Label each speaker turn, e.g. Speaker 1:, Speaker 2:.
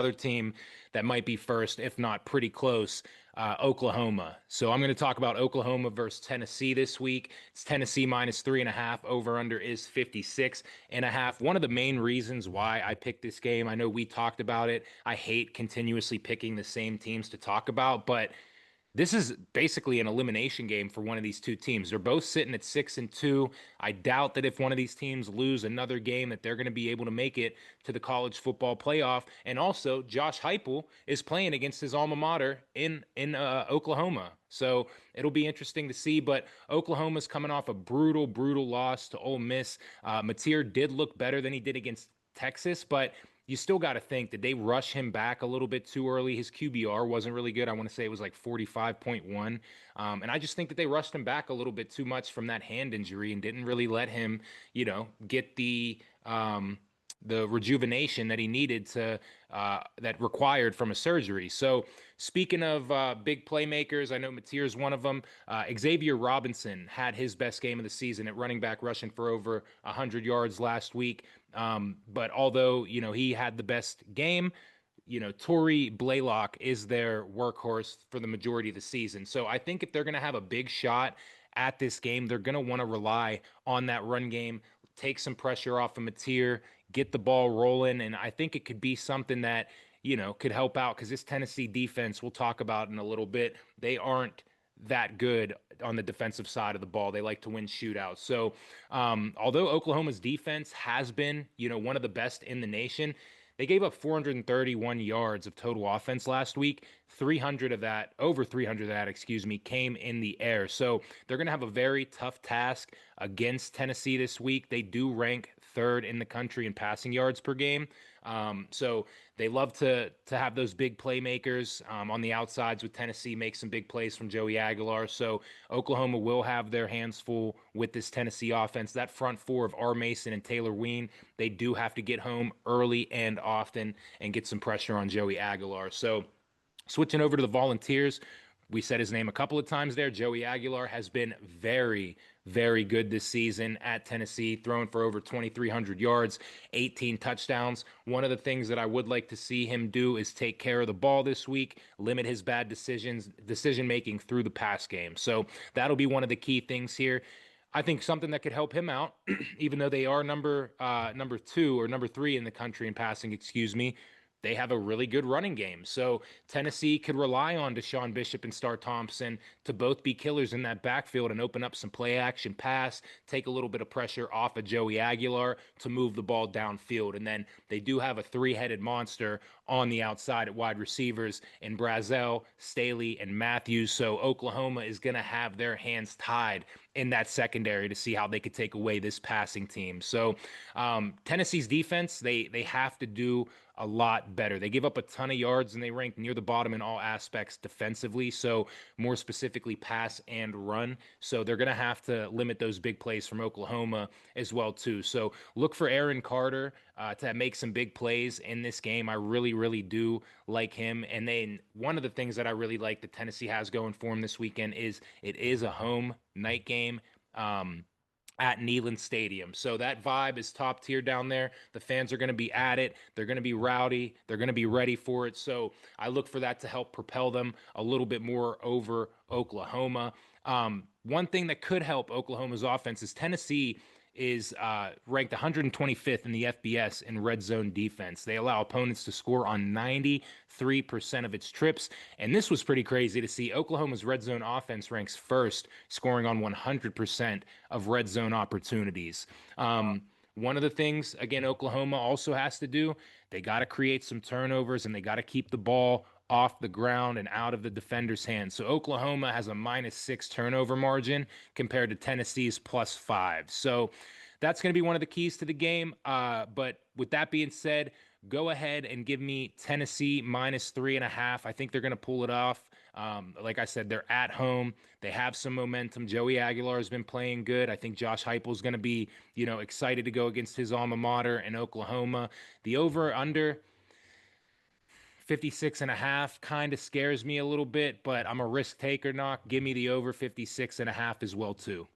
Speaker 1: other team that might be first, if not pretty close, Oklahoma. So I'm going to talk about Oklahoma versus Tennessee this week. It's Tennessee minus 3.5. Over under is 56.5. One of the main reasons why I picked this game, I know we talked about it. I hate continuously picking the same teams to talk about, but this is basically an elimination game for one of these two teams. They're both sitting at 6-2. I doubt that if one of these teams lose another game, that they're going to be able to make it to the college football playoff. And also, Josh Heupel is playing against his alma mater in Oklahoma, so it'll be interesting to see. But Oklahoma's coming off a brutal loss to Ole Miss. Mateer did look better than he did against Texas, but you still got to think that they rush him back a little bit too early. His QBR wasn't really good. I want to say it was like 45.1. And I just think that they rushed him back a little bit too much from that hand injury and didn't really let him, get the rejuvenation that he needed to that required from a surgery. So speaking of big playmakers, I know Mateer is one of them. Xavier Robinson had his best game of the season at running back, rushing for over 100 yards last week. But although he had the best game, Torrey Blaylock is their workhorse for the majority of the season. So I think if they're going to have a big shot at this game, they're going to want to rely on that run game, take some pressure off of Mateer, get the ball rolling. And I think it could be something that, could help out because this Tennessee defense, we'll talk about in a little bit, they aren't that good on the defensive side of the ball. They like to win shootouts. So, although Oklahoma's defense has been, one of the best in the nation, they gave up 431 yards of total offense last week. 300 of that, over 300 of that, excuse me, came in the air. So they're going to have a very tough task against Tennessee this week. They do rank third in the country in passing yards per game. So they love to have those big playmakers on the outsides with Tennessee, make some big plays from Joey Aguilar. So Oklahoma will have their hands full with this Tennessee offense. That front four of R. Mason and Taylor Ween, they do have to get home early and often and get some pressure on Joey Aguilar. So switching over to the Volunteers, we said his name a couple of times there. Joey Aguilar has been very good this season at Tennessee, throwing for over 2,300 yards, 18 touchdowns. One of the things that I would like to see him do is take care of the ball this week, limit his bad decision making through the pass game. So that'll be one of the key things here. I think something that could help him out, even though they are number two or number three in the country in passing, excuse me, they have a really good running game. So Tennessee could rely on Deshaun Bishop and Star Thompson to both be killers in that backfield and open up some play action pass, take a little bit of pressure off of Joey Aguilar to move the ball downfield. And then they do have a three-headed monster on the outside at wide receivers in Brazel, Staley, and Matthews. So Oklahoma is going to have their hands tied in that secondary to see how they could take away this passing team. So Tennessee's defense, they have to do a lot better. They give up a ton of yards and they rank near the bottom in all aspects defensively. So more specifically pass and run. So they're going to have to limit those big plays from Oklahoma as well too. So look for Aaron Carter to make some big plays in this game. I really do like him. And then one of the things that I really like that Tennessee has going for him this weekend is it is a home night game. At Neyland Stadium. So that vibe is top tier down there. The fans are going to be at it. They're going to be rowdy. They're going to be ready for it. So I look for that to help propel them a little bit more over Oklahoma. One thing that could help Oklahoma's offense is Tennessee is ranked 125th in the FBS in red zone defense. They allow opponents to score on 93% of its trips. And this was pretty crazy to see. Oklahoma's red zone offense ranks first, scoring on 100% of red zone opportunities. One of the things, again, Oklahoma also has to do, they got to create some turnovers and they got to keep the ball off the ground and out of the defender's hands. So Oklahoma has a -6 turnover margin compared to Tennessee's +5. So that's going to be one of the keys to the game. But with that being said, go ahead and give me Tennessee -3.5. I think they're going to pull it off. Like I said, they're at home. They have some momentum. Joey Aguilar has been playing good. I think Josh Heupel is going to be, excited to go against his alma mater in Oklahoma. The over/under 56.5 kind of scares me a little bit, but I'm a risk taker, knock. Give me the over 56.5 as well, too.